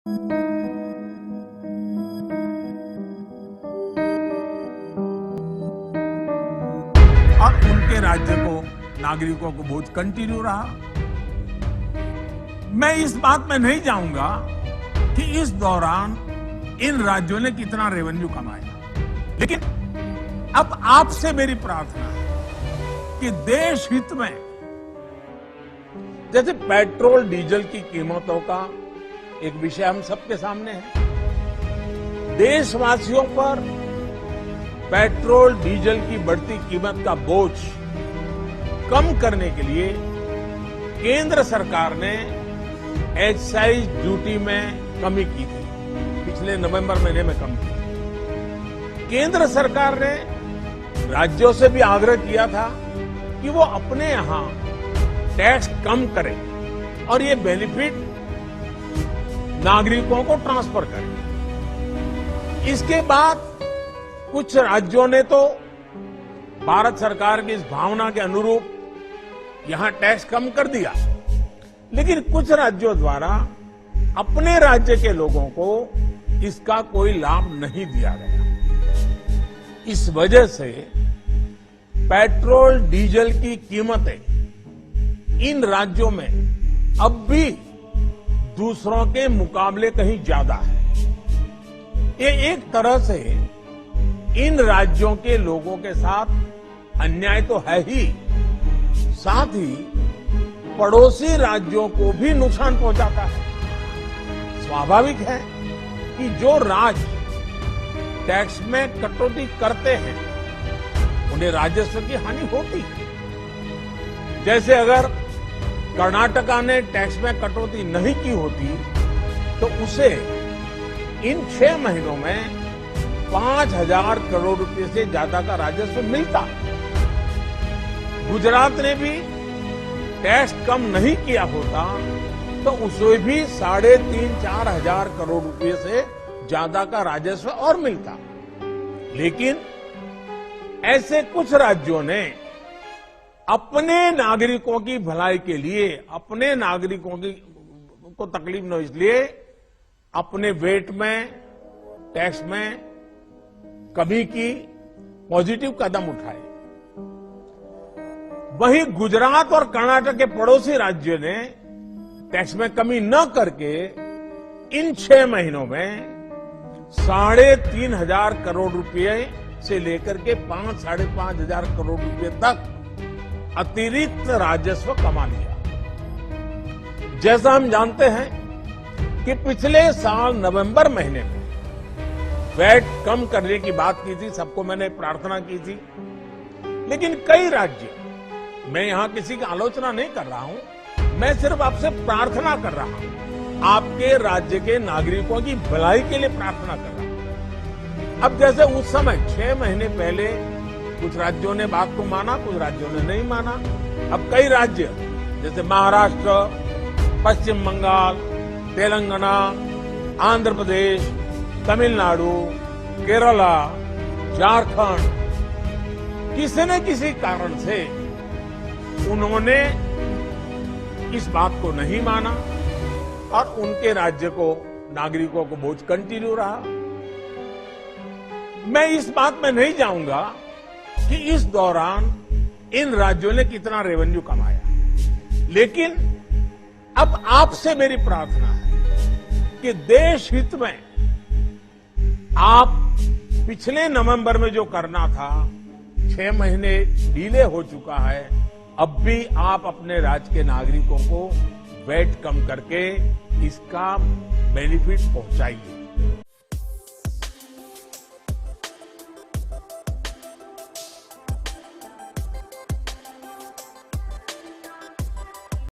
और उनके राज्य को नागरिकों को बोझ कंटिन्यू रहा। मैं इस बात में नहीं जाऊंगा कि इस दौरान इन राज्यों ने कितना रेवेन्यू कमाया, लेकिन अब आपसे मेरी प्रार्थना है कि देश हित में, जैसे पेट्रोल डीजल की कीमतों का एक विषय हम सबके सामने है, देशवासियों पर पेट्रोल डीजल की बढ़ती कीमत का बोझ कम करने के लिए केंद्र सरकार ने एक्साइज ड्यूटी में कमी की थी। पिछले नवंबर महीने में कमी की। केंद्र सरकार ने राज्यों से भी आग्रह किया था कि वो अपने यहां टैक्स कम करें और ये बेनिफिट नागरिकों को ट्रांसफर करें। इसके बाद कुछ राज्यों ने तो भारत सरकार की इस भावना के अनुरूप यहां टैक्स कम कर दिया, लेकिन कुछ राज्यों द्वारा अपने राज्य के लोगों को इसका कोई लाभ नहीं दिया गया। इस वजह से पेट्रोल डीजल की कीमतें इन राज्यों में अब भी दूसरों के मुकाबले कहीं ज्यादा है। ये एक तरह से इन राज्यों के लोगों के साथ अन्याय तो है ही, साथ ही पड़ोसी राज्यों को भी नुकसान पहुंचाता है। स्वाभाविक है कि जो राज्य टैक्स में कटौती करते हैं उन्हें राजस्व की हानि होती है। जैसे अगर कर्नाटका ने टैक्स में कटौती नहीं की होती तो उसे इन 6 महीनों में 5,000 करोड़ रुपए से ज्यादा का राजस्व मिलता। गुजरात ने भी टैक्स कम नहीं किया होता तो उसे भी 3,500-4 हजार करोड़ रुपए से ज्यादा का राजस्व और मिलता। लेकिन ऐसे कुछ राज्यों ने अपने नागरिकों की भलाई के लिए, अपने नागरिकों को तकलीफ न हो इसलिए अपने वेट में, टैक्स में कमी की पॉजिटिव कदम उठाए। वहीं गुजरात और कर्नाटक के पड़ोसी राज्यों ने टैक्स में कमी न करके इन 6 महीनों में 3,500 करोड़ रुपए से लेकर के 5,500 करोड़ रुपए तक अतिरिक्त राजस्व कमा लिया। जैसा हम जानते हैं कि पिछले साल नवंबर महीने में वैट कम करने की बात की थी, सबको मैंने प्रार्थना की थी, लेकिन कई राज्य, मैं यहां किसी की आलोचना नहीं कर रहा हूं, मैं सिर्फ आपसे प्रार्थना कर रहा हूं, आपके राज्य के नागरिकों की भलाई के लिए प्रार्थना कर रहा हूं। अब जैसे उस समय 6 महीने पहले कुछ राज्यों ने बात को माना, कुछ राज्यों ने नहीं माना। अब कई राज्य जैसे महाराष्ट्र, पश्चिम बंगाल, तेलंगाना, आंध्र प्रदेश, तमिलनाडु, केरला, झारखंड, किसी न किसी कारण से उन्होंने इस बात को नहीं माना और उनके राज्य को, नागरिकों को बोझ कंटिन्यू रहा। मैं इस बात में नहीं जाऊंगा कि इस दौरान इन राज्यों ने कितना रेवेन्यू कमाया, लेकिन अब आपसे मेरी प्रार्थना है कि देश हित में आप पिछले नवंबर में जो करना था, 6 महीने डिले हो चुका है, अब भी आप अपने राज्य के नागरिकों को वैट कम करके इसका बेनिफिट पहुंचाइए।